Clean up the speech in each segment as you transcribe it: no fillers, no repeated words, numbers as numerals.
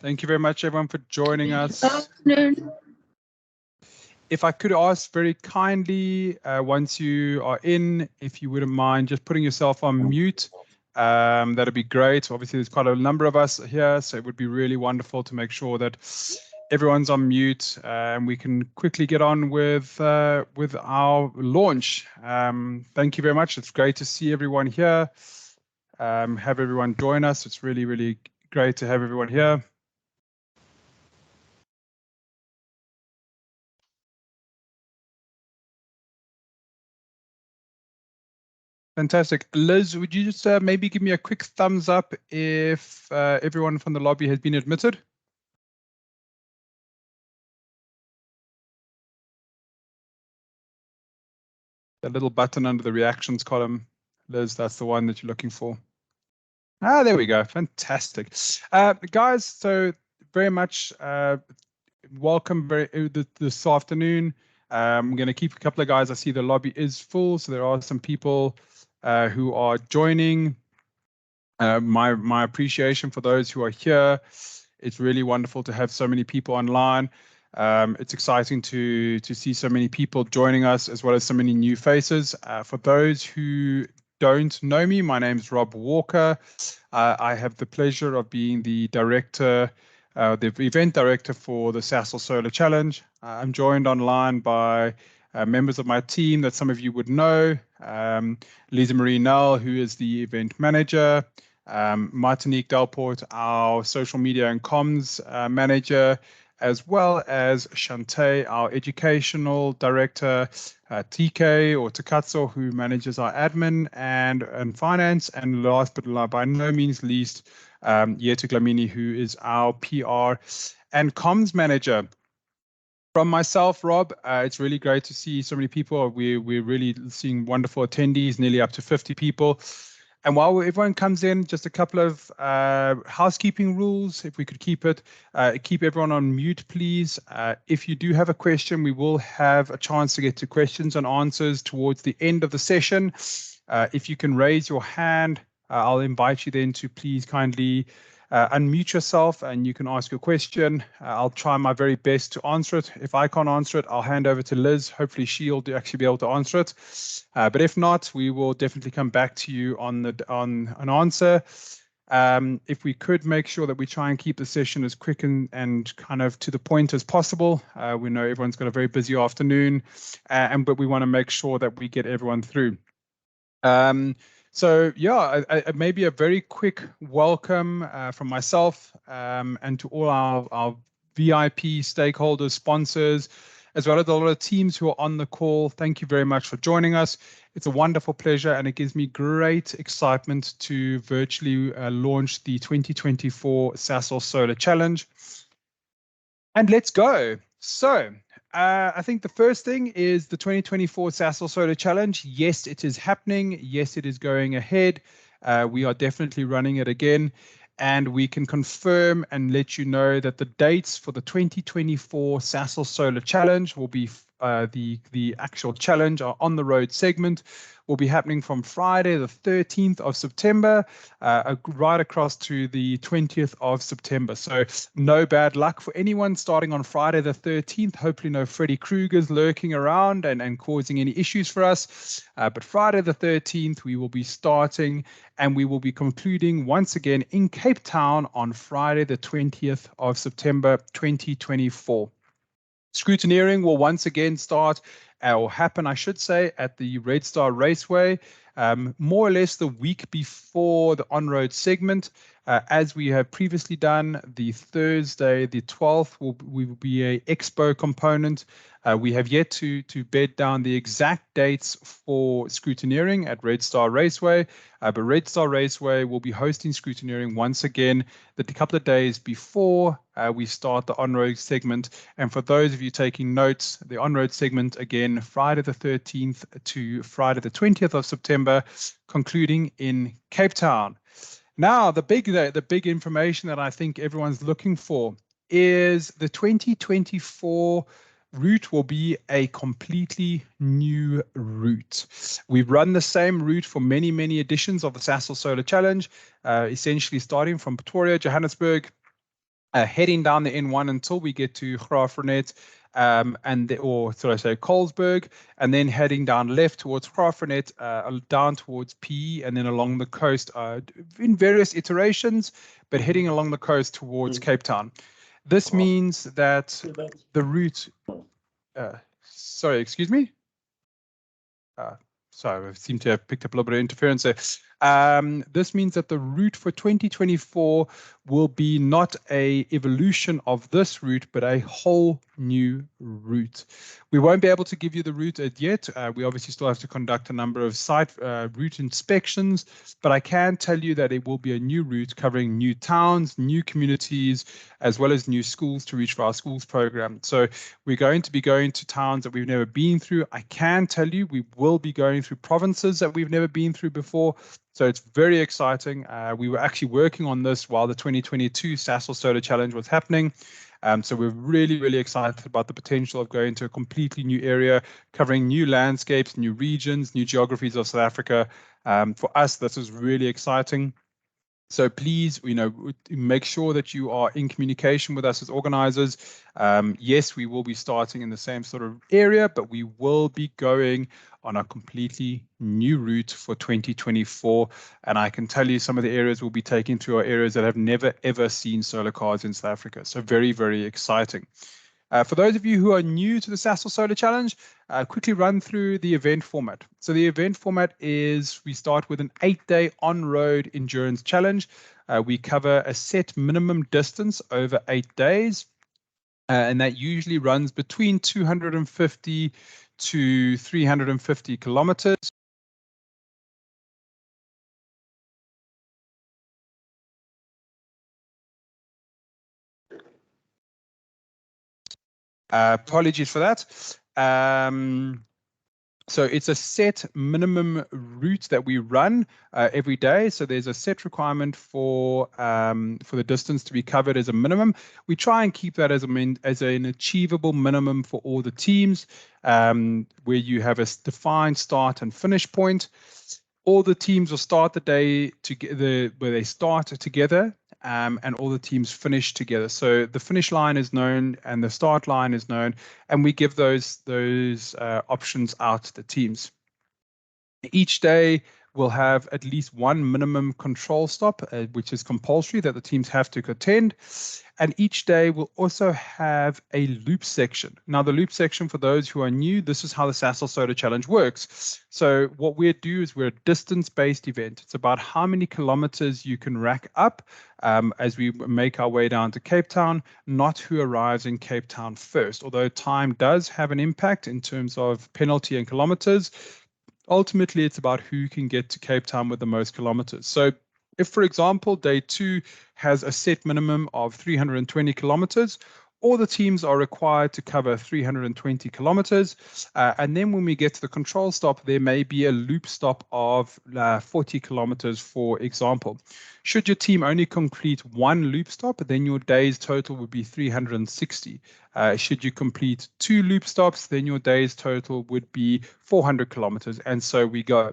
Thank you very much, everyone, for joining us. Afternoon. If I could ask very kindly, once you are in, if you wouldn't mind just putting yourself on mute, that'd be great. Obviously, there's quite a number of us here, so it would be really wonderful to make sure that everyone's on mute and we can quickly get on with our launch. Thank you very much. It's great to see everyone here. Have everyone join us. It's really, really great to have everyone here. Fantastic. Liz, would you just maybe give me a quick thumbs up if everyone from the lobby has been admitted? The little button under the reactions column. Liz, that's the one that you're looking for. Ah, there we go. Fantastic. Guys, so very much welcome this afternoon. I'm going to keep a couple of guys. I see the lobby is full, so there are some people who are joining. My appreciation for those who are here. It's really wonderful to have so many people online. It's exciting to see so many people joining us, as well as so many new faces. For those who don't know me, my name is Rob Walker. I have the pleasure of being the director, the event director for the Sasol Solar Challenge. I'm joined online by members of my team that some of you would know. Lisa Marie Null, who is the event manager. Martinique Delport, our social media and comms manager, as well as Shantae, our educational director, TK or Takatso, who manages our admin and finance, and last but by no means least, Yetu Glamini, who is our PR and comms manager. From myself, Rob, it's really great to see so many people. We're really seeing wonderful attendees, nearly up to 50 people. And while everyone comes in, just a couple of housekeeping rules, if we could keep everyone on mute, please. If you do have a question, we will have a chance to get to questions and answers towards the end of the session. If you can raise your hand, I'll invite you then to please kindly unmute yourself and you can ask your question. I'll try my very best to answer it. If I can't answer it, I'll hand over to Liz. Hopefully she'll actually be able to answer it. But if not, we will definitely come back to you on an answer. If we could make sure that we try and keep the session as quick and kind of to the point as possible. We know everyone's got a very busy afternoon, but we want to make sure that we get everyone through. So yeah, maybe a very quick welcome from myself and to all our VIP stakeholders, sponsors, as well as a lot of teams who are on the call. Thank you very much for joining us. It's a wonderful pleasure and it gives me great excitement to virtually launch the 2024 Sasol Solar Challenge. And let's go. So I think the first thing is the 2024 Sasol Solar Challenge. Yes, it is happening. Yes, it is going ahead. We are definitely running it again. And we can confirm and let you know that the dates for the 2024 Sasol Solar Challenge will be the actual challenge, our on the road segment, will be happening from Friday the 13th of September right across to the 20th of September. So no bad luck for anyone starting on Friday the 13th. Hopefully no Freddy Kruegers lurking around and causing any issues for us. But Friday the 13th, we will be starting and we will be concluding once again in Cape Town on Friday the 20th of September 2024. Scrutineering will once again start or happen, I should say, at the Red Star Raceway, more or less the week before the on-road segment. As we have previously done, the Thursday, the 12th, will be a expo component. We have yet to bed down the exact dates for scrutineering at Red Star Raceway, but Red Star Raceway will be hosting scrutineering once again a couple of days before we start the on-road segment. And for those of you taking notes, the on-road segment again, Friday the 13th to Friday the 20th of September, concluding in Cape Town. Now, the big information that I think everyone's looking for is the 2024 route will be a completely new route. We've run the same route for many, many editions of the Sasol Solar Challenge, essentially starting from Pretoria, Johannesburg, heading down the N1 until we get to Graafrenet, or should I say Colesberg, and then heading down left towards Graafrenet, down towards P, and then along the coast in various iterations, but heading along the coast towards Cape Town. This means that the route, sorry, excuse me? Sorry, I seem to have picked up a little bit of interference there. This means that the route for 2024 will be not a evolution of this route, but a whole new route. We won't be able to give you the route yet. We obviously still have to conduct a number of site route inspections, but I can tell you that it will be a new route covering new towns, new communities, as well as new schools to reach for our schools program. So we're going to be going to towns that we've never been through. I can tell you we will be going through provinces that we've never been through before. So it's very exciting. We were actually working on this while the 2022 Sasol Solar Challenge was happening. So we're really, really excited about the potential of going to a completely new area, covering new landscapes, new regions, new geographies of South Africa. For us, this is really exciting. So please, make sure that you are in communication with us as organizers. Yes, we will be starting in the same sort of area, but we will be going on a completely new route for 2024. And I can tell you some of the areas we'll be taking through are areas that have never, ever seen solar cars in South Africa. So very, very exciting. For those of you who are new to the Sasol Solar Challenge, quickly run through the event format. So the event format is we start with an 8-day on-road endurance challenge. We cover a set minimum distance over 8 days, and that usually runs between 250 to 350 kilometers. Apologies for that. So it's a set minimum route that we run every day. So there's a set requirement for the distance to be covered as a minimum. We try and keep that as an achievable minimum for all the teams, where you have a defined start and finish point. All the teams will start the day together, where they start together, and all the teams finish together. So the finish line is known and the start line is known, and we give those options out to the teams. Each day will have at least one minimum control stop, which is compulsory that the teams have to attend. And each day will also have a loop section. Now, the loop section, for those who are new, this is how the Sasol Solar Challenge works. So what we do is we're a distance-based event. It's about how many kilometers you can rack up as we make our way down to Cape Town, not who arrives in Cape Town first. Although time does have an impact in terms of penalty and kilometers, ultimately it's about who can get to Cape Town with the most kilometers. So if, for example, day 2 has a set minimum of 320 kilometers, all the teams are required to cover 320 kilometers. And then when we get to the control stop, there may be a loop stop of 40 kilometers, for example. Should your team only complete one loop stop, then your day's total would be 360. Should you complete 2 loop stops, then your day's total would be 400 kilometers, and so we go.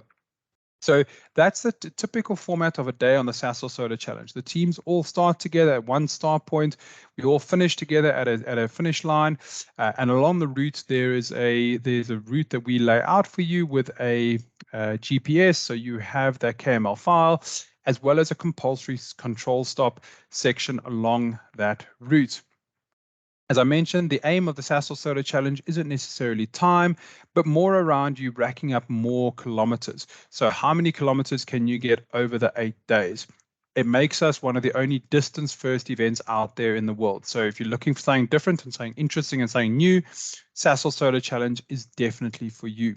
So that's the typical format of a day on the Sasol Solar Challenge. The teams all start together at one start point. We all finish together at a finish line, and along the route there's a route that we lay out for you with a GPS, so you have that KML file, as well as a compulsory control stop section along that route. As I mentioned, the aim of the Sasol Solar Challenge isn't necessarily time, but more around you racking up more kilometers. So how many kilometers can you get over the 8 days? It makes us one of the only distance-first events out there in the world. So if you're looking for something different and something interesting and something new, Sasol Solar Challenge is definitely for you.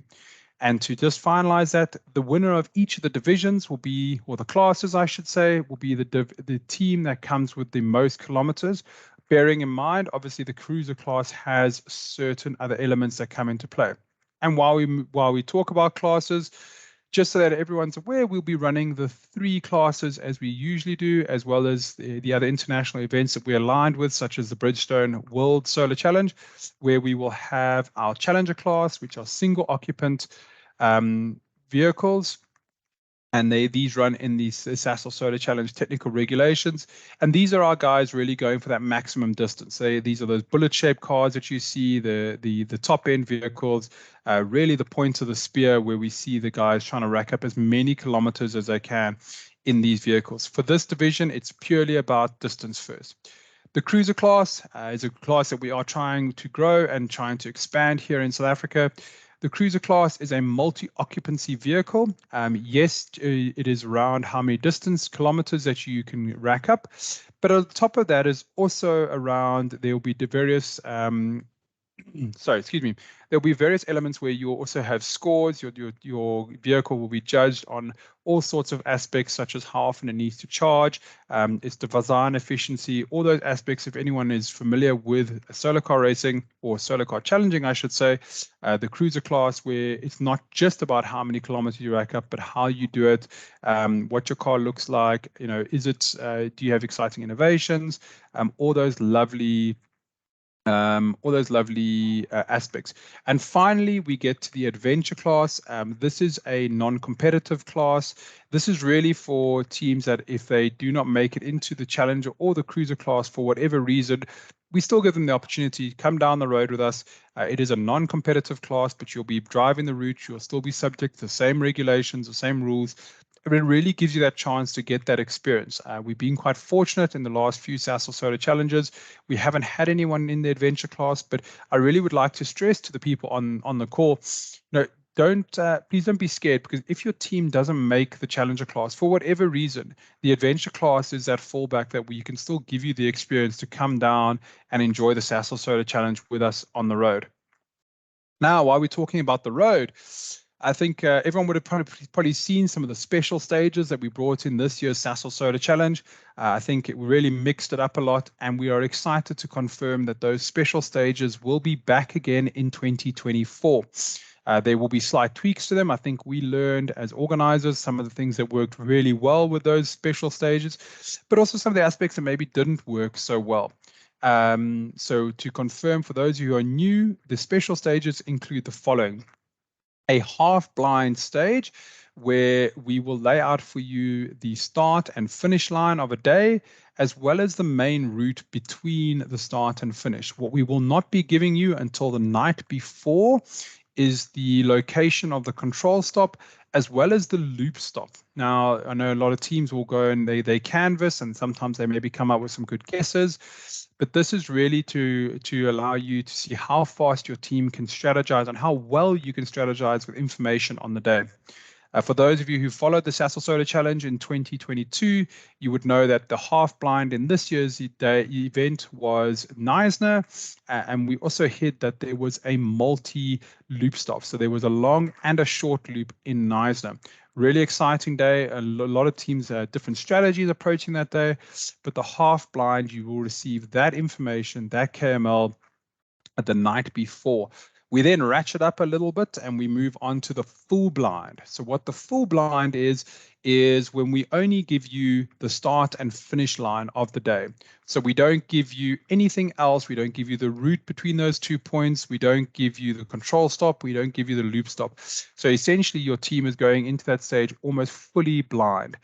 And to just finalize that, the winner of each of the divisions will be, or the classes, I should say, will be the team that comes with the most kilometers. Bearing in mind, obviously, the cruiser class has certain other elements that come into play. And while we talk about classes, just so that everyone's aware, we'll be running the 3 classes as we usually do, as well as the other international events that we're aligned with, such as the Bridgestone World Solar Challenge, where we will have our Challenger class, which are single occupant vehicles. And these run in the Sasol Solar Challenge technical regulations. And these are our guys really going for that maximum distance. These are those bullet-shaped cars that you see, the top-end vehicles, really the point of the spear where we see the guys trying to rack up as many kilometers as they can in these vehicles. For this division, it's purely about distance first. The cruiser class is a class that we are trying to grow and trying to expand here in South Africa. The cruiser class is a multi-occupancy vehicle. Yes, it is around how many distance kilometers that you can rack up, but on top of that is also around there will be the various sorry, excuse me. There'll be various elements where you also have scores. Your vehicle will be judged on all sorts of aspects, such as how often it needs to charge, its design efficiency, all those aspects. If anyone is familiar with solar car racing or solar car challenging, I should say, the cruiser class, where it's not just about how many kilometers you rack up, but how you do it, what your car looks like. Is it? Do you have exciting innovations? All those lovely aspects. And finally, we get to the adventure class. This is a non-competitive class. This is really for teams that if they do not make it into the Challenger or the Cruiser class for whatever reason, we still give them the opportunity to come down the road with us. It is a non-competitive class, but you'll be driving the route. You'll still be subject to the same regulations, the same rules. But it really gives you that chance to get that experience. We've been quite fortunate in the last few Sasol Solar Challenges. We haven't had anyone in the adventure class, but I really would like to stress to the people on the call, please don't be scared, because if your team doesn't make the challenger class for whatever reason, the adventure class is that fallback that we can still give you the experience to come down and enjoy the Sasol Solar Challenge with us on the road. Now, while we're talking about the road, I think everyone would have probably seen some of the special stages that we brought in this year's Sasol Solar Challenge. I think it really mixed it up a lot, and we are excited to confirm that those special stages will be back again in 2024. There will be slight tweaks to them. I think we learned as organizers some of the things that worked really well with those special stages, but also some of the aspects that maybe didn't work so well. So to confirm, for those of you who are new, the special stages include the following: a half-blind stage where we will lay out for you the start and finish line of a day, as well as the main route between the start and finish. What we will not be giving you until the night before is the location of the control stop, as well as the loop stop. Now, I know a lot of teams will go and they canvas, and sometimes they maybe come up with some good guesses, but this is really to allow you to see how fast your team can strategize and how well you can strategize with information on the day. For those of you who followed the Sasol Solar Challenge in 2022, you would know that the half blind in this year's event was Neisner, and we also hit that there was a multi-loop stop. So there was a long and a short loop in Neisner. Really exciting day. A lot of teams have different strategies approaching that day, but the half blind, you will receive that information, that KML, at the night before. We then ratchet up a little bit and we move on to the full blind. So what the full blind is when we only give you the start and finish line of the day. So we don't give you anything else. We don't give you the route between those 2 points. We don't give you the control stop. We don't give you the loop stop. So essentially your team is going into that stage almost fully blind.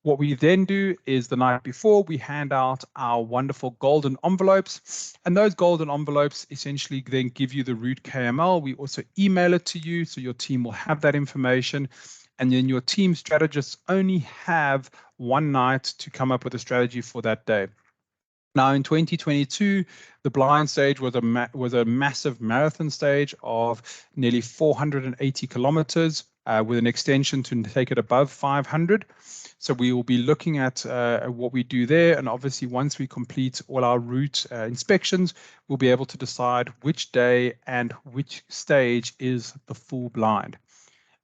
What we then do is the night before, we hand out our wonderful golden envelopes, and those golden envelopes essentially then give you the route KML. We also email it to you, so your team will have that information, and then your team strategists only have one night to come up with a strategy for that day. Now, in 2022, the blind stage was a massive marathon stage of nearly 480 kilometers with an extension to take it above 500. So we will be looking at what we do there. And obviously, once we complete all our route inspections, we'll be able to decide which day and which stage is the full blind.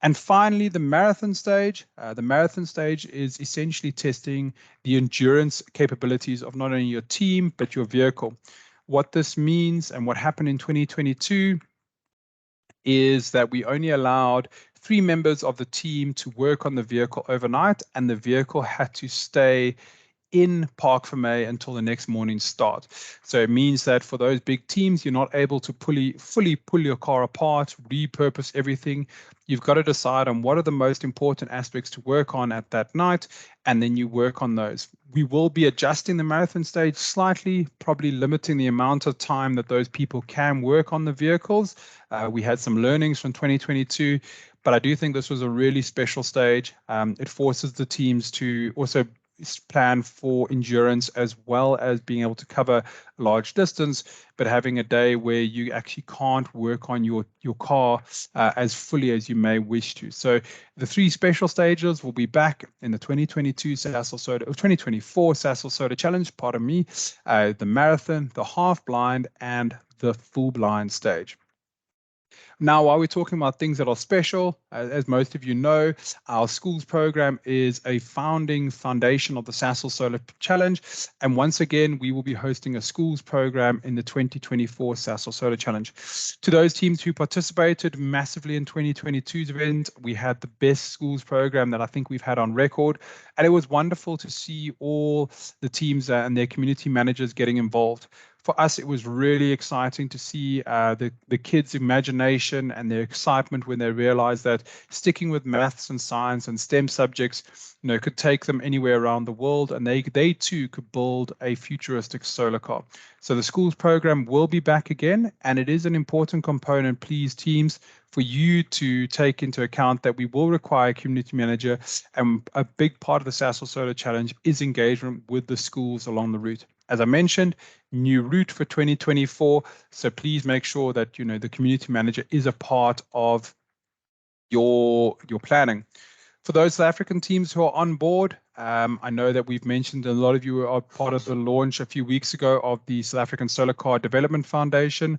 And finally, the marathon stage. The marathon stage is essentially testing the endurance capabilities of not only your team, but your vehicle. What this means and what happened in 2022 is that we only allowed 3 members of the team to work on the vehicle overnight, and the vehicle had to stay in Park Fermé until the next morning start. So it means that for those big teams, you're not able to fully pull your car apart, repurpose everything. You've got to decide on what are the most important aspects to work on at that night, and then you work on those. We will be adjusting the marathon stage slightly, probably limiting the amount of time that those people can work on the vehicles. We had some learnings from 2022, but I do think this was a really special stage. It forces the teams to also plan for endurance as well as being able to cover a large distance, but having a day where you actually can't work on your car as fully as you may wish to. So the 3 special stages will be back in the 2022 Sasol Soda, or 2024 Sasol Soda Challenge, pardon me, the marathon, the half blind, and the full blind stage. Now, while we're talking about things that are special, as most of you know, our schools program is a founding foundation of the Sasol Solar Challenge. And once again, we will be hosting a schools program in the 2024 Sasol Solar Challenge. To those teams who participated massively in 2022's event, we had the best schools program that I think we've had on record. And it was wonderful to see all the teams and their community managers getting involved. For us, it was really exciting to see the kids' imagination and their excitement when they realized that sticking with maths and science and STEM subjects, could take them anywhere around the world, and they too could build a futuristic solar car. So the schools program will be back again, and it is an important component, please, teams, for you to take into account that we will require a community manager, and a big part of the Sasol Solar Challenge is engagement with the schools along the route. As I mentioned, new route for 2024. So please make sure that the community manager is a part of your planning. For those South African teams who are on board, I know that we've mentioned a lot of you are part of the launch a few weeks ago of the South African Solar Car Development Foundation.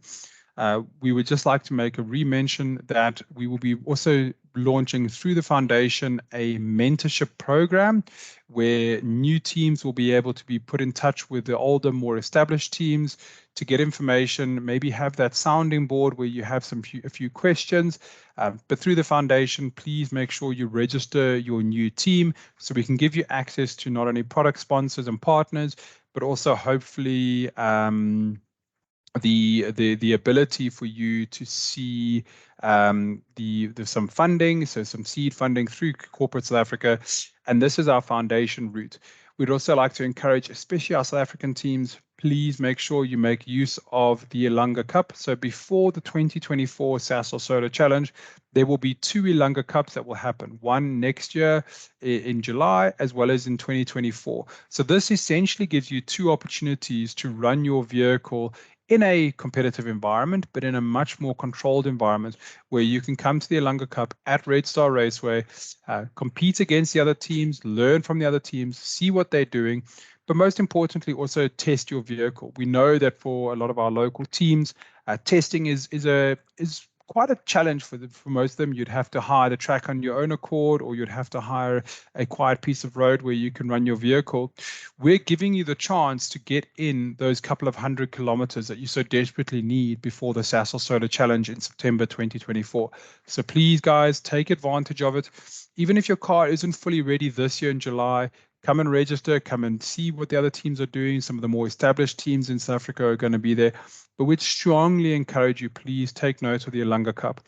We would just like to make a re-mention that we will be also launching through the foundation a mentorship program where new teams will be able to be put in touch with the older, more established teams to get information, maybe have that sounding board where you have a few questions. But through the foundation, please make sure you register your new team so we can give you access to not only product sponsors and partners, but also hopefully the ability for you to see some funding, so some seed funding through Corporate South Africa, and this is our foundation route. We'd also like to encourage, especially our South African teams, please make sure you make use of the Ilanga Cup. So before the 2024 Sasol Solar Challenge, there will be 2 Ilanga Cups that will happen, one next year in July, as well as in 2024. So this essentially gives you 2 opportunities to run your vehicle in a competitive environment, but in a much more controlled environment where you can come to the Ilanga Cup at Red Star Raceway, compete against the other teams, learn from the other teams, see what they're doing, but most importantly, also test your vehicle. We know that for a lot of our local teams, testing is quite a challenge for most of them. You'd have to hire the track on your own accord, or you'd have to hire a quiet piece of road where you can run your vehicle. We're giving you the chance to get in those couple of 100 kilometers that you so desperately need before the Sasol Solar Challenge in September 2024. So please, guys, take advantage of it. Even if your car isn't fully ready this year in July, come and register, come and see what the other teams are doing. Some of the more established teams in South Africa are going to be there. But we'd strongly encourage you, please take note of the Ilanga Cup.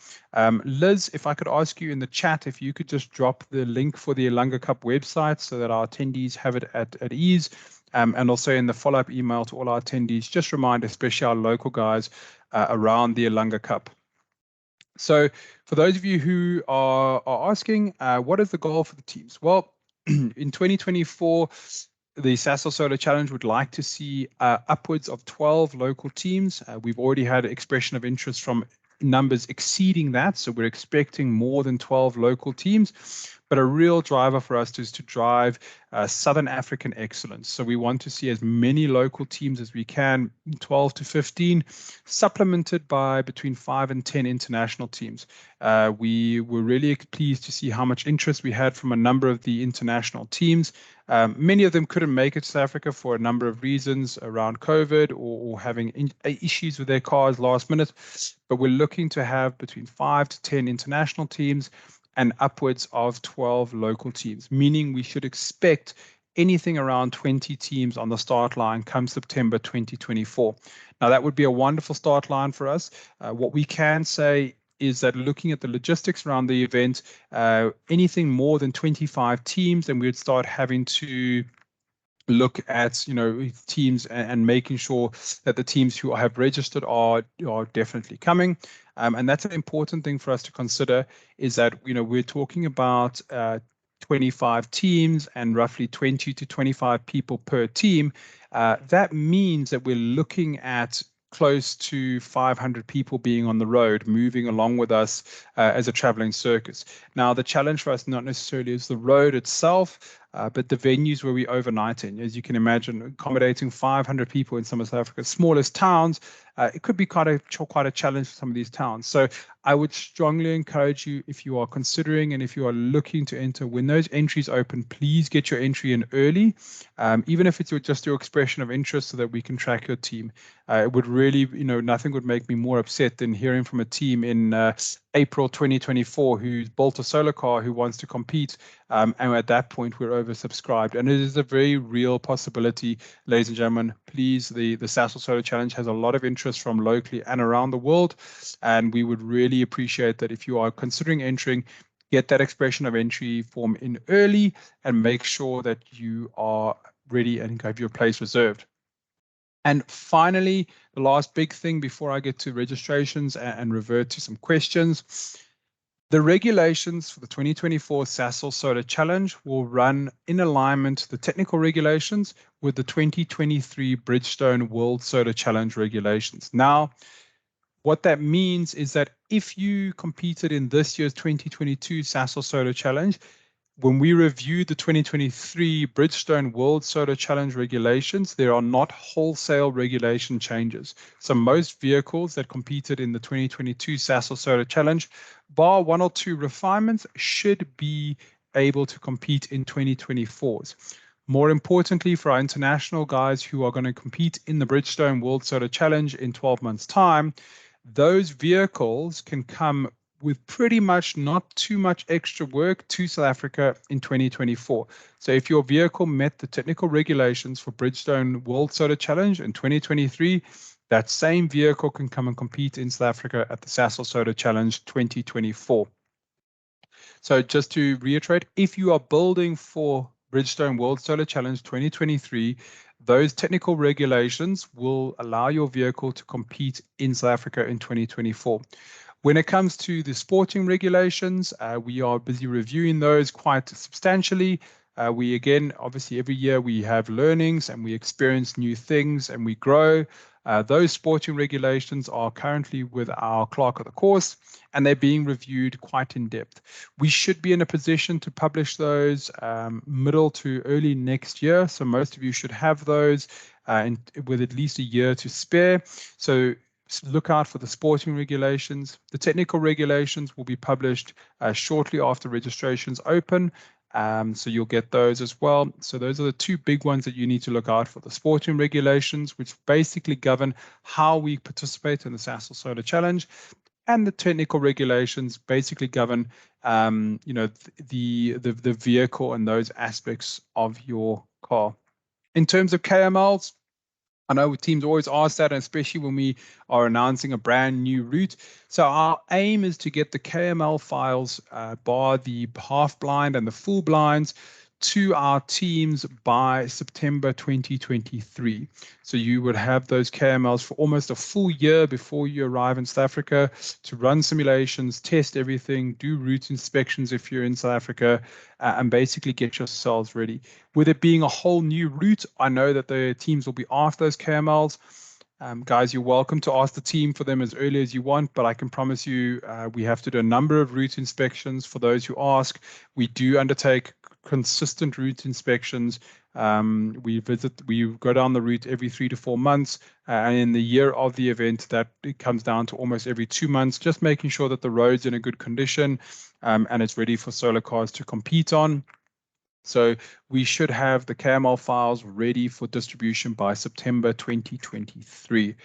Liz, if I could ask you in the chat, if you could just drop the link for the Ilanga Cup website so that our attendees have it at ease. And also in the follow-up email to all our attendees, just remind especially our local guys around the Ilanga Cup. So for those of you who are asking, what is the goal for the teams? Well, in 2024, the Sasol Solar Challenge would like to see upwards of 12 local teams. We've already had expression of interest from numbers exceeding that, so we're expecting more than 12 local teams. But a real driver for us is to drive Southern African excellence. So we want to see as many local teams as we can, 12 to 15, supplemented by between 5 and 10 international teams. We were really pleased to see how much interest we had from a number of the international teams. Many of them couldn't make it to South Africa for a number of reasons around COVID or having issues with their cars last minute. But we're looking to have between 5 to 10 international teams and upwards of 12 local teams, meaning we should expect anything around 20 teams on the start line come September 2024. Now, that would be a wonderful start line for us. What we can say is that looking at the logistics around the event, anything more than 25 teams, then we'd start having to look at teams and making sure that the teams who have registered are definitely coming. And that's an important thing for us to consider, is that we're talking about 25 teams and roughly 20 to 25 people per team. That means that we're looking at close to 500 people being on the road, moving along with us as a traveling circus. Now, the challenge for us not necessarily is the road itself, but the venues where we overnight in. As you can imagine, accommodating 500 people in some of South Africa's smallest towns, it could be quite a challenge for some of these towns. So I would strongly encourage you, if you are considering and if you are looking to enter, when those entries open, please get your entry in early, even if it's just your expression of interest, so that we can track your team. It would really, nothing would make me more upset than hearing from a team in April 2024 who's built a solar car who wants to compete, and at that point we're oversubscribed. And it is a very real possibility, ladies and gentlemen. Please, the Sasol Solar Challenge has a lot of interest from locally and around the world, and we would really appreciate that if you are considering entering, get that expression of entry form in early and make sure that you are ready and have your place reserved. And finally, the last big thing before I get to registrations and revert to some questions, the regulations for the 2024 Sasol Solar Challenge will run in alignment, the technical regulations, with the 2023 Bridgestone World Solar Challenge regulations. Now, what that means is that if you competed in this year's 2022 Sasol Solar Challenge, when we reviewed the 2023 Bridgestone World Solar Challenge regulations, there are not wholesale regulation changes. So most vehicles that competed in the 2022 Sasol Solar Challenge, bar one or two refinements, should be able to compete in 2024s. More importantly, for our international guys who are going to compete in the Bridgestone World Solar Challenge in 12 months' time, those vehicles can come with pretty much not too much extra work to South Africa in 2024. So if your vehicle met the technical regulations for Bridgestone World Solar Challenge in 2023, that same vehicle can come and compete in South Africa at the Sasol Solar Challenge 2024. So just to reiterate, if you are building for Bridgestone World Solar Challenge 2023, those technical regulations will allow your vehicle to compete in South Africa in 2024. When it comes to the sporting regulations, we are busy reviewing those quite substantially. We, again, obviously every year we have learnings and we experience new things and we grow. Those sporting regulations are currently with our clerk of the course, and they're being reviewed quite in depth. We should be in a position to publish those middle to early next year. So most of you should have those with at least a year to spare. So look out for the sporting regulations. The technical regulations will be published shortly after registrations open. So you'll get those as well. So those are the two big ones that you need to look out for: the sporting regulations, which basically govern how we participate in the Sasol Solar Challenge, and the technical regulations basically govern, the vehicle and those aspects of your car. In terms of KMLs, I know teams always ask that, and especially when we are announcing a brand new route. So our aim is to get the KML files, bar the half blind and the full blinds, to our teams by September 2023. So you would have those KMLs for almost a full year before you arrive in South Africa to run simulations, test everything, do route inspections if you're in South Africa, and basically get yourselves ready. With it being a whole new route, I know that the teams will be after those KMLs. Guys, you're welcome to ask the team for them as early as you want, but I can promise you we have to do a number of route inspections. For those who ask, we do undertake consistent route inspections. We go down the route every 3 to 4 months, and in the year of the event, that it comes down to almost every 2 months, just making sure that the road's in a good condition and it's ready for solar cars to compete on. So we should have the KML files ready for distribution by September 2023.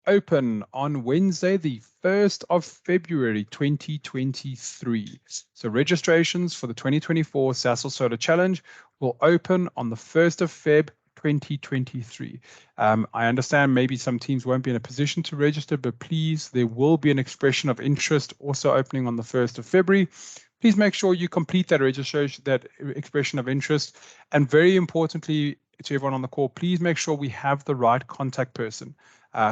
open on Wednesday, the 1st of February, 2023. So registrations for the 2024 Sasol Solar Challenge will open on the 1st of Feb 2023. I understand maybe some teams won't be in a position to register, but please, there will be an expression of interest also opening on the 1st of February. Please make sure you complete that registration, that expression of interest. And very importantly, to everyone on the call, please make sure we have the right contact person.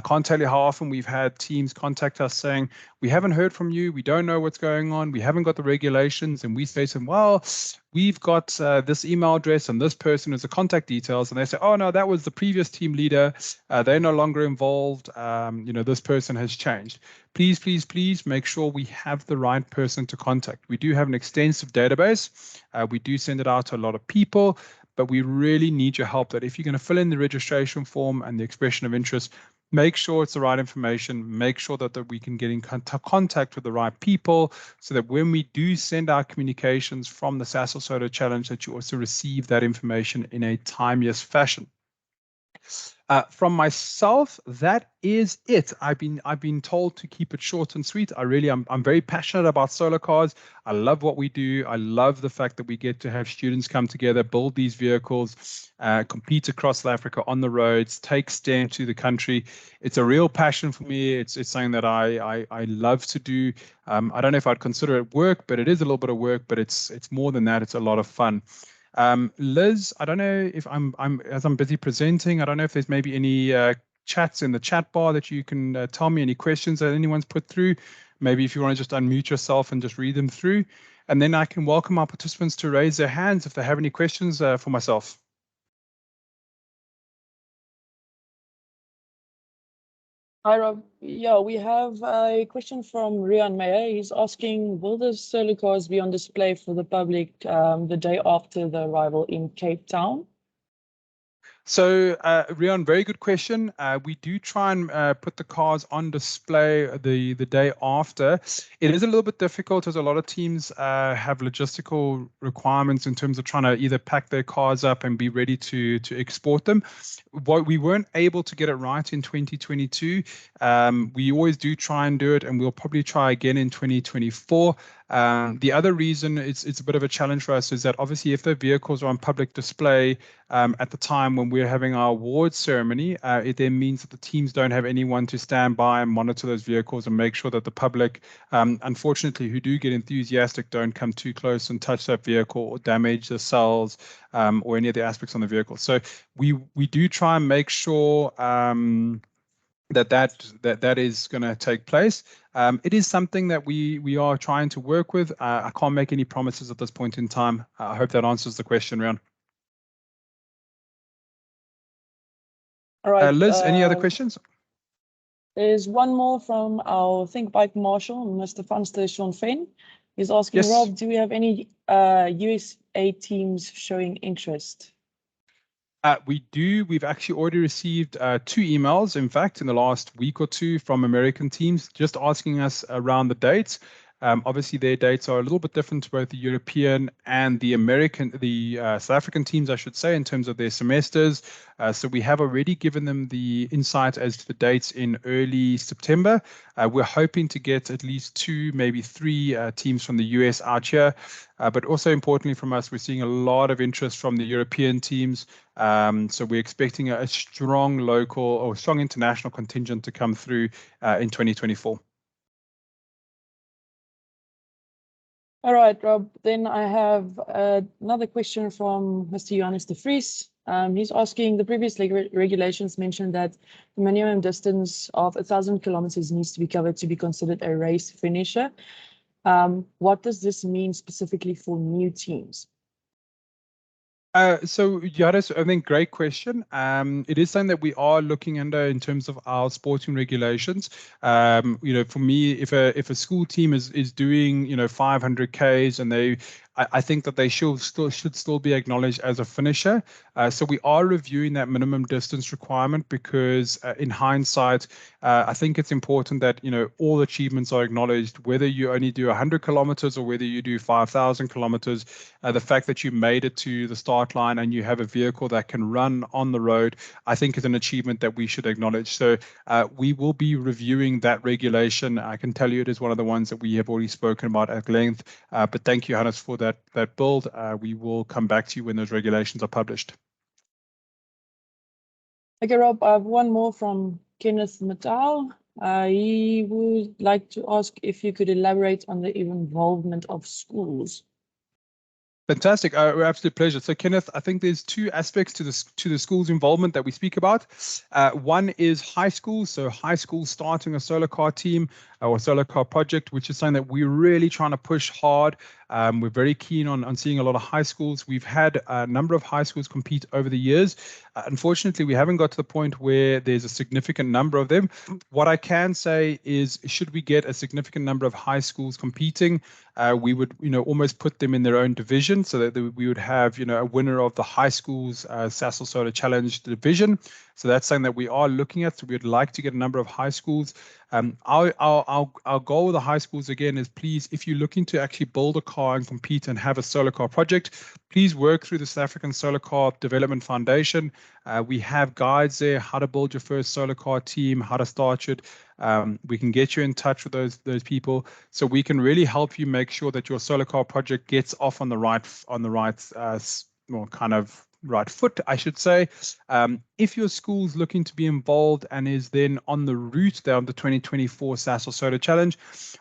Can't tell you how often we've had teams contact us saying, we haven't heard from you, we don't know what's going on, we haven't got the regulations, and we say to them, well, we've got this email address and this person is the contact details, and they say, oh no, that was the previous team leader, they're no longer involved, this person has changed. Please, please, please make sure we have the right person to contact. We do have an extensive database. We do send it out to a lot of people, but we really need your help that if you're going to fill in the registration form and the expression of interest, make sure it's the right information, make sure that we can get in contact with the right people so that when we do send our communications from the Sasol Solar Challenge, that you also receive that information in a timeous fashion. From myself, that is it. I've been told to keep it short and sweet. I'm very passionate about solar cars. I love what we do. I love the fact that we get to have students come together, build these vehicles, compete across South Africa on the roads, take STEM to the country. It's a real passion for me. It's something that I love to do. I don't know if I'd consider it work, but it is a little bit of work, but it's more than that. It's a lot of fun. Liz, I don't know if as I'm busy presenting, I don't know if there's maybe any chats in the chat bar that you can tell me, any questions that anyone's put through. Maybe if you want to just unmute yourself and just read them through, and then I can welcome our participants to raise their hands if they have any questions for myself. Hi, Rob. Yeah, we have a question from Rian Meyer. He's asking, will the solar cars be on display for the public the day after the arrival in Cape Town? So, Rian, very good question. We do try and put the cars on display the day after. It is a little bit difficult as a lot of teams have logistical requirements in terms of trying to either pack their cars up and be ready to export them. What we weren't able to get it right in 2022. We always do try and do it, and we'll probably try again in 2024. The other reason it's a bit of a challenge for us is that obviously if the vehicles are on public display at the time when we're having our awards ceremony, it then means that the teams don't have anyone to stand by and monitor those vehicles and make sure that the public, unfortunately, who do get enthusiastic, don't come too close and touch that vehicle or damage the cells or any of the aspects on the vehicle. So we do try and make sure that is going to take place. It is something that we are trying to work with. I can't make any promises at this point in time. I hope that answers the question, Rian. All right. Liz, any other questions? There's one more from our Think Bike Marshal, Mr. Funster Sean Fenn. He's asking, yes. Rob, do we have any USA teams showing interest? We do. We've actually already received 2 emails, in fact, in the last week or two from American teams just asking us around the dates. Obviously, their dates are a little bit different to both the European and the South African teams, I should say, in terms of their semesters. So we have already given them the insight as to the dates in early September. We're hoping to get at least 2, maybe 3 teams from the US out here. But also importantly from us, we're seeing a lot of interest from the European teams. So we're expecting a strong local or strong international contingent to come through in 2024. All right, Rob. Then I have another question from Mr. Johannes de Vries. He's asking, the previous regulations mentioned that the minimum distance of 1,000 kilometers needs to be covered to be considered a race finisher. What does this mean specifically for new teams? So Johannes, I think great question. It is something that we are looking under in terms of our sporting regulations. For me, if a school team is doing 500 Ks and they I think that they should still be acknowledged as a finisher. So we are reviewing that minimum distance requirement because in hindsight, I think it's important that all achievements are acknowledged, whether you only do 100 kilometers or whether you do 5,000 kilometers. The fact that you made it to the start line and you have a vehicle that can run on the road, I think is an achievement that we should acknowledge. So we will be reviewing that regulation. I can tell you it is one of the ones that we have already spoken about at length. But thank you, Hannes, for that build. We will come back to you when those regulations are published. Okay, Rob, I have one more from Kenneth Mattal. He would like to ask if you could elaborate on the involvement of schools. Fantastic. Absolute pleasure. So, Kenneth, I think there's two aspects to the school's involvement that we speak about. One is high school. So high school starting a solar car team or solar car project, which is something that we're really trying to push hard. We're very keen on seeing a lot of high schools. We've had a number of high schools compete over the years. Unfortunately, we haven't got to the point where there's a significant number of them. What I can say is, should we get a significant number of high schools competing, we would, almost put them in their own division so that we would have, a winner of the high schools Sasol Solar Challenge division. So that's something that we are looking at. So we'd like to get a number of high schools. Our goal with the high schools, again, is please, if you're looking to actually build a car and compete and have a solar car project, please work through the South African Solar Car Development Foundation. We have guides there, how to build your first solar car team, how to start it. We can get you in touch with those people, so we can really help you make sure that your solar car project gets off on the right right foot, I should say. If your school's looking to be involved and is then on the route down the 2024 Sasol Solar Challenge,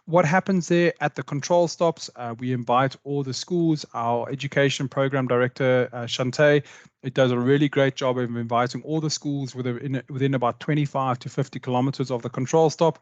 what happens there at the control stops? We invite all the schools. Our education program director, Shante, it does a really great job of inviting all the schools within about 25 to 50 kilometers of the control stop.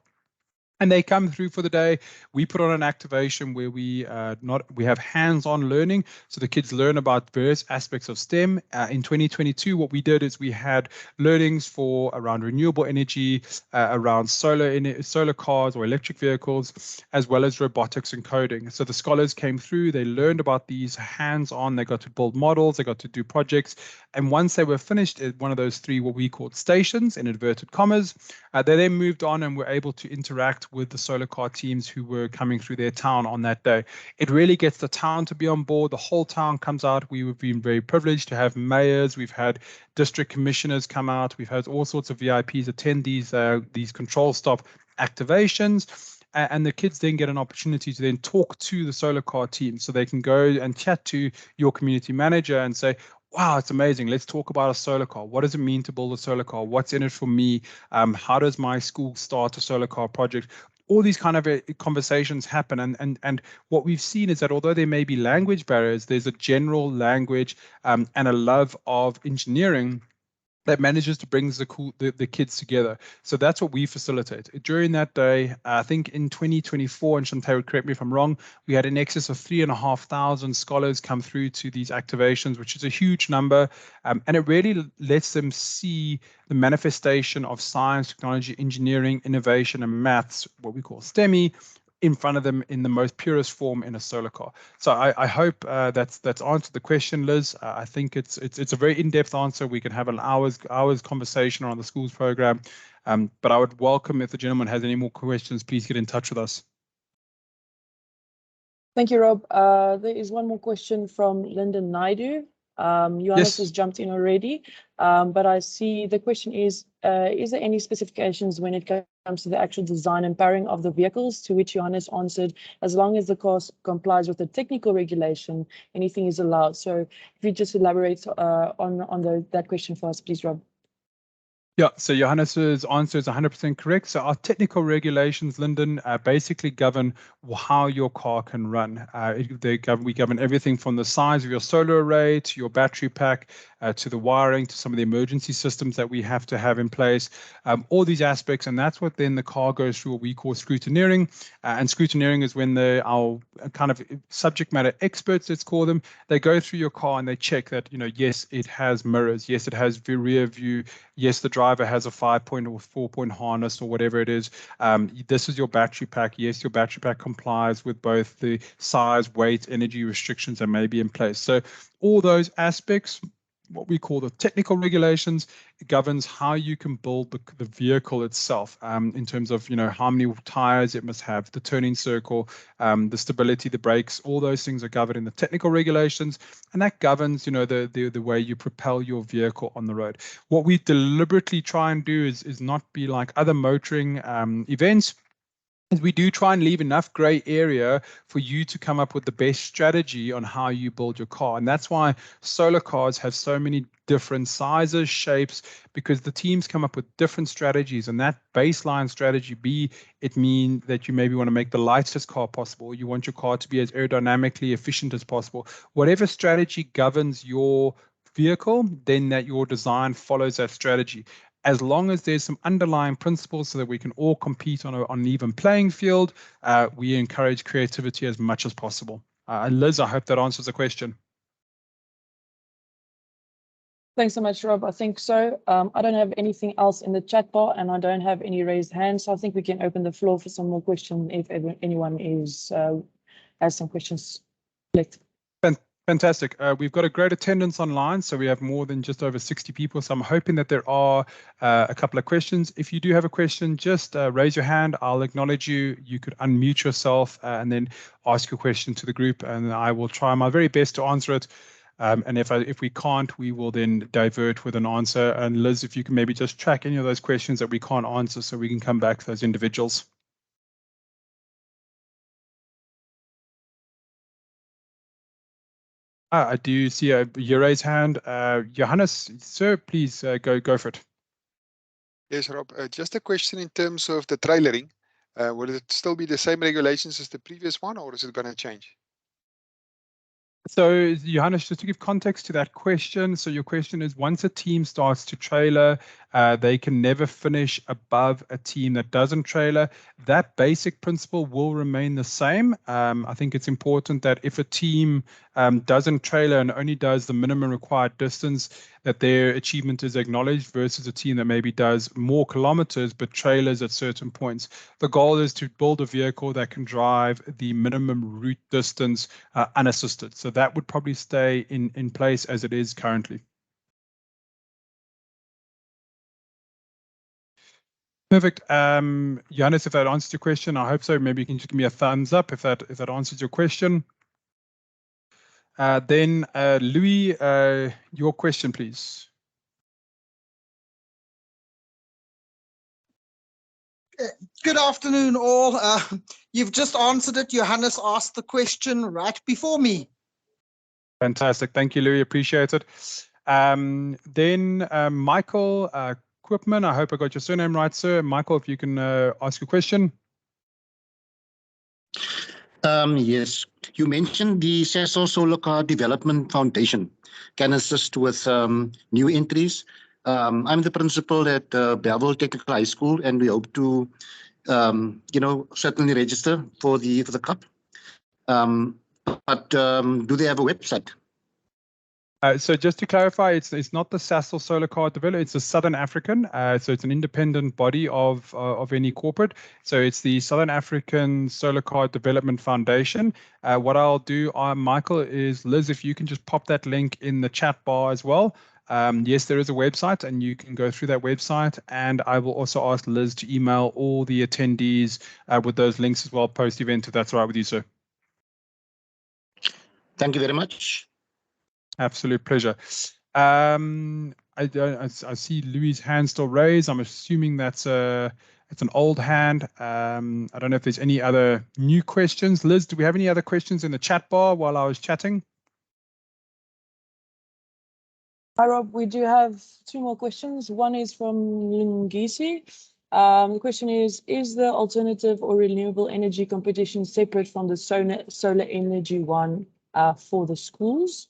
And they come through for the day. We put on an activation where we have hands-on learning, so the kids learn about various aspects of STEM. In 2022, what we did is we had learnings for around renewable energy, around solar cars or electric vehicles, as well as robotics and coding. So the scholars came through, they learned about these hands-on, they got to build models, they got to do projects. And once they were finished at one of those three, what we called stations, in inverted commas, they then moved on and were able to interact with the solar car teams who were coming through their town on that day. It really gets the town to be on board. The whole town comes out. We've been very privileged to have mayors. We've had district commissioners come out. We've had all sorts of VIPs attend these control stop activations. And the kids then get an opportunity to then talk to the solar car team, so they can go and chat to your community manager and say, wow, it's amazing. Let's talk about a solar car. What does it mean to build a solar car? What's in it for me? How does my school start a solar car project? All these kind of conversations happen. And what we've seen is that although there may be language barriers, there's a general language and a love of engineering that manages to bring the kids together. So that's what we facilitate. During that day, I think in 2024, and Shante would correct me if I'm wrong, we had in excess of 3,500 scholars come through to these activations, which is a huge number. And it really lets them see the manifestation of science, technology, engineering, innovation, and maths, what we call STEMI, in front of them in the most purest form in a solar car. So I hope that's answered the question, Liz. I think it's a very in-depth answer. We can have an hours conversation on the schools program, but I would welcome, if the gentleman has any more questions, please get in touch with us. Thank you, Rob. There is one more question from Lyndon Naidu. Johannes has jumped in already, but I see the question is there any specifications when it comes to the actual design and powering of the vehicles, to which Johannes answered, as long as the car complies with the technical regulation, anything is allowed. So if you just elaborate on that question for us, please, Rob. Yeah, so Johannes's answer is 100% correct. So our technical regulations, Lyndon, basically govern how your car can run. We govern everything from the size of your solar array to your battery pack, to the wiring, to some of the emergency systems that we have to have in place, all these aspects. And that's what then the car goes through what we call scrutineering. And scrutineering is when our kind of subject matter experts, let's call them, they go through your car and they check that, yes, it has mirrors, yes, it has rear view, yes, the driver has a 5-point or 4-point harness or whatever it is. This is your battery pack. Yes, your battery pack complies with both the size, weight, energy restrictions that may be in place. So all those aspects, what we call the technical regulations, governs how you can build the vehicle itself, in terms of how many tires it must have, the turning circle, the stability, the brakes. All those things are governed in the technical regulations, and that governs the way you propel your vehicle on the road. What we deliberately try and do is not be like other motoring events. We do try and leave enough gray area for you to come up with the best strategy on how you build your car. And that's why solar cars have so many different sizes, shapes, because the teams come up with different strategies. And that baseline strategy it means that you maybe want to make the lightest car possible. You want your car to be as aerodynamically efficient as possible. Whatever strategy governs your vehicle, then that your design follows that strategy. As long as there's some underlying principles so that we can all compete on an even playing field, we encourage creativity as much as possible. Liz, I hope that answers the question. Thanks so much, Rob. I think so. I don't have anything else in the chat bar, and I don't have any raised hands. So I think we can open the floor for some more questions if anyone has some questions left. Fantastic. We've got a great attendance online, so we have more than just over 60 people. So I'm hoping that there are a couple of questions. If you do have a question, just raise your hand. I'll acknowledge you. You could unmute yourself and then ask your question to the group, and I will try my very best to answer it. And if we can't, we will then divert with an answer. And Liz, if you can maybe just track any of those questions that we can't answer so we can come back to those individuals. I do see your raised hand. Johannes, sir, please go for it. Yes, Rob. Just a question in terms of the trailering. Will it still be the same regulations as the previous one, or is it going to change? So, Johannes, just to give context to that question, so your question is, once a team starts to trailer, they can never finish above a team that doesn't trailer. That basic principle will remain the same. I think it's important that if a team doesn't trailer and only does the minimum required distance, that their achievement is acknowledged versus a team that maybe does more kilometers but trailers at certain points. The goal is to build a vehicle that can drive the minimum route distance unassisted. So that would probably stay in place as it is currently. Perfect. Johannes, if that answers your question, I hope so. Maybe you can just give me a thumbs up if that answers your question. Then Louis, your question, please. Good afternoon, all. You've just answered it. Johannes asked the question right before me. Fantastic. Thank you, Louis. Appreciate it. Then Michael Quipman, I hope I got your surname right, sir. Michael, if you can ask a question. Yes, you mentioned the Sasol Solar Car Development Foundation can assist with new entries. I'm the principal at Bellville Technical High School, and we hope to, certainly register for the cup. But do they have a website? So just to clarify, it's not the Sasol Solar Car Development, it's the Southern African. So it's an independent body of any corporate. So it's the Southern African Solar Car Development Foundation. What I'll do, Michael, is Liz, if you can just pop that link in the chat bar as well. Yes, there is a website and you can go through that website, and I will also ask Liz to email all the attendees with those links as well post-event, if that's all right with you, sir. Thank you very much. Absolute pleasure. I see Louis' hand still raised. I'm assuming it's an old hand. I don't know if there's any other new questions. Liz, do we have any other questions in the chat bar while I was chatting? Hi, Rob. We do have two more questions. One is from Lungisi. The question is the alternative or renewable energy competition separate from the solar energy one for the schools?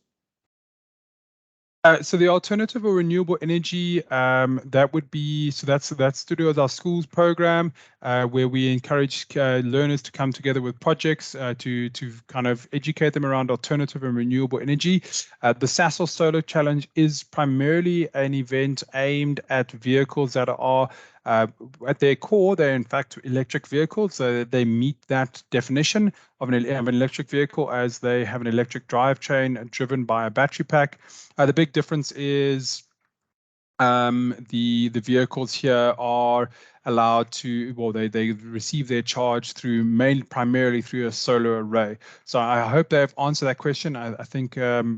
So the alternative or renewable energy, that would be, so that's to do with our schools program, where we encourage learners to come together with projects to kind of educate them around alternative and renewable energy. The Sasol Solar Challenge is primarily an event aimed at vehicles that are at their core, they're in fact electric vehicles. So they meet that definition of an electric vehicle, as they have an electric drivetrain driven by a battery pack. The big difference is the vehicles here are allowed to, well, they receive their charge through primarily through a solar array. So I hope they've answered that question. I think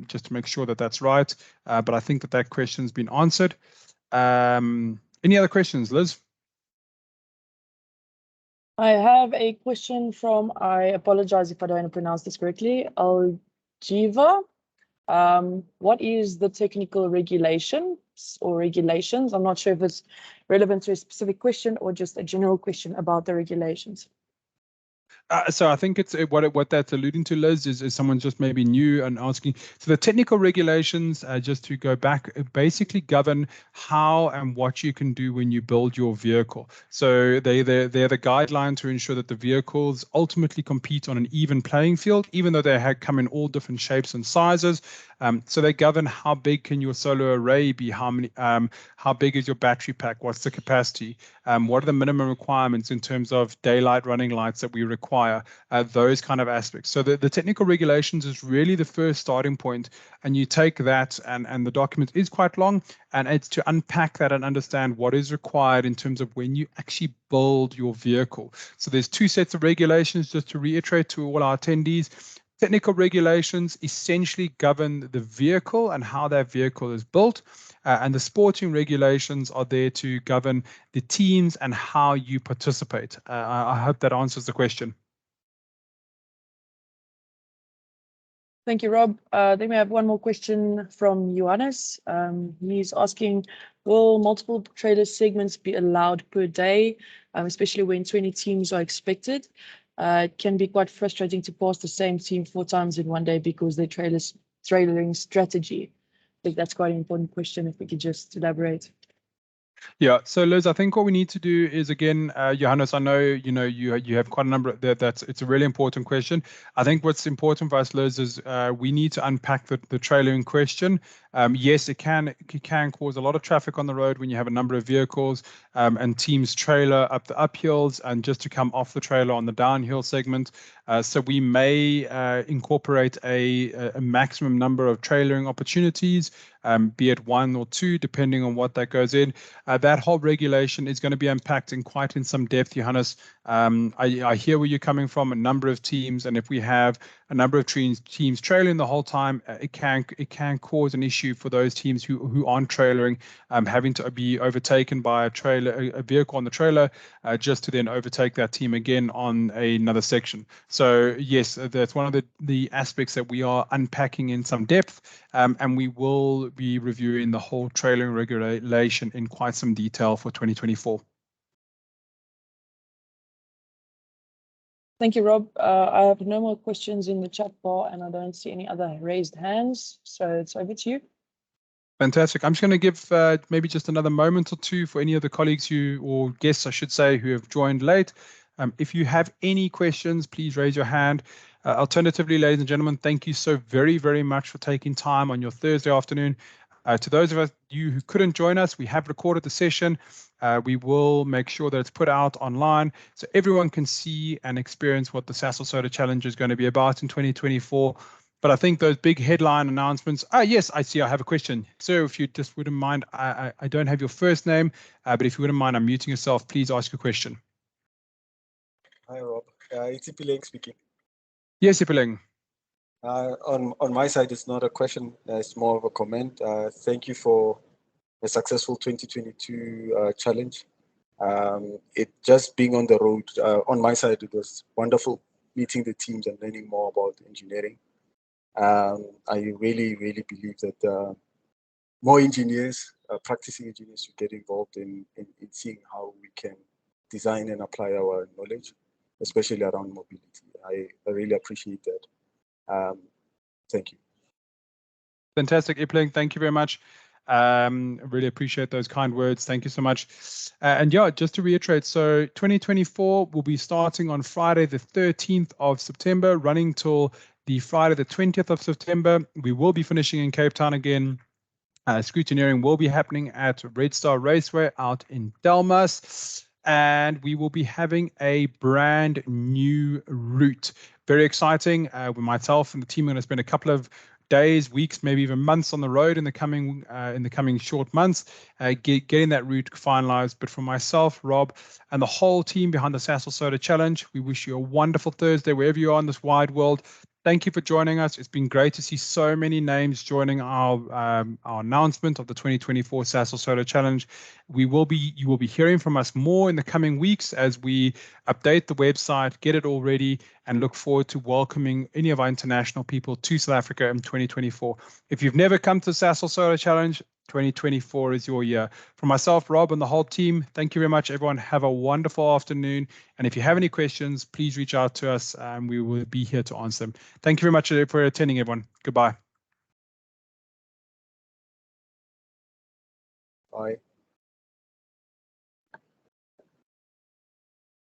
just to make sure that that's right, but I think that question's been answered. Any other questions, Liz? I have a question from, I apologize if I don't pronounce this correctly, Aljiva. What is the technical regulations or regulations? I'm not sure if it's relevant to a specific question or just a general question about the regulations. So I think it's what that's alluding to, Liz, is someone just maybe new and asking. So the technical regulations, just to go back, basically govern how and what you can do when you build your vehicle. So they're the guideline to ensure that the vehicles ultimately compete on an even playing field, even though they come in all different shapes and sizes. So they govern how big can your solar array be, how big is your battery pack, what's the capacity, what are the minimum requirements in terms of daylight running lights that we require, those kind of aspects. So the technical regulations is really the first starting point, and you take that, and the document is quite long, and it's to unpack that and understand what is required in terms of when you actually build your vehicle. So there's two sets of regulations, just to reiterate to all our attendees. Technical regulations essentially govern the vehicle and how that vehicle is built, and the sporting regulations are there to govern the teams and how you participate. I hope that answers the question. Thank you, Rob. Then we have one more question from Johannes. He's asking, will multiple trailer segments be allowed per day, especially when 20 teams are expected? It can be quite frustrating to pass the same team 4 times in one day because their trailering strategy. I think that's quite an important question, if we could just elaborate. Yeah, so Liz, I think what we need to do is, again, Johannes, I know you have quite a number it's a really important question. I think what's important for us, Liz, is we need to unpack the trailer in question. Yes, it can cause a lot of traffic on the road when you have a number of vehicles and teams trailer up the uphills and just to come off the trailer on the downhill segment. So we may incorporate a maximum number of trailering opportunities, be it 1 or 2, depending on what that goes in. That whole regulation is going to be unpacked in some depth, Johannes. I hear where you're coming from, a number of teams, and if we have a number of teams trailing the whole time, it can cause an issue for those teams who aren't trailering, having to be overtaken by a vehicle on the trailer, just to then overtake that team again on another section. So yes, that's one of the aspects that we are unpacking in some depth, and we will be reviewing the whole trailering regulation in quite some detail for 2024. Thank you, Rob. I have no more questions in the chat bar, and I don't see any other raised hands. So it's over to you. Fantastic. I'm just going to give maybe just another moment or two for any of the colleagues or guests, I should say, who have joined late. If you have any questions, please raise your hand. Alternatively, ladies and gentlemen, thank you so very, very much for taking time on your Thursday afternoon. To those of you who couldn't join us, we have recorded the session. We will make sure that it's put out online so everyone can see and experience what the Sasol Solar Challenge is going to be about in 2024. But I think those big headline announcements. Yes, I see. I have a question. So if you just wouldn't mind, I don't have your first name, but if you wouldn't mind unmuting yourself, please ask your question. Hi, Rob. It's Ipileng speaking. Yes, Ipileng. On my side, it's not a question. It's more of a comment. Thank you for a successful 2022 challenge. It just being on the road, on my side, it was wonderful meeting the teams and learning more about engineering. I really, really believe that more engineers, practicing engineers should get involved in seeing how we can design and apply our knowledge, especially around mobility. I really appreciate that. Thank you. Fantastic, Ipling. Thank you very much. Really appreciate those kind words. Thank you so much. And yeah, just to reiterate, so 2024 will be starting on Friday, the 13th of September, running till the Friday, the 20th of September. We will be finishing in Cape Town again. Scrutineering will be happening at Red Star Raceway out in Delmas. And we will be having a brand new route. Very exciting. With myself and the team, are going to spend a couple of days, weeks, maybe even months on the road in the coming short months, getting that route finalized. But for myself, Rob, and the whole team behind the Sasol Soda Challenge, we wish you a wonderful Thursday wherever you are in this wide world. Thank you for joining us. It's been great to see so many names joining our announcement of the 2024 Sasol Soda Challenge. You will be hearing from us more in the coming weeks as we update the website, get it all ready, and look forward to welcoming any of our international people to South Africa in 2024. If you've never come to the Sasol Soda Challenge, 2024 is your year. For myself, Rob, and the whole team, thank you very much, everyone. Have a wonderful afternoon. And if you have any questions, please reach out to us and we will be here to answer them. Thank you very much for attending, everyone. Goodbye. Bye.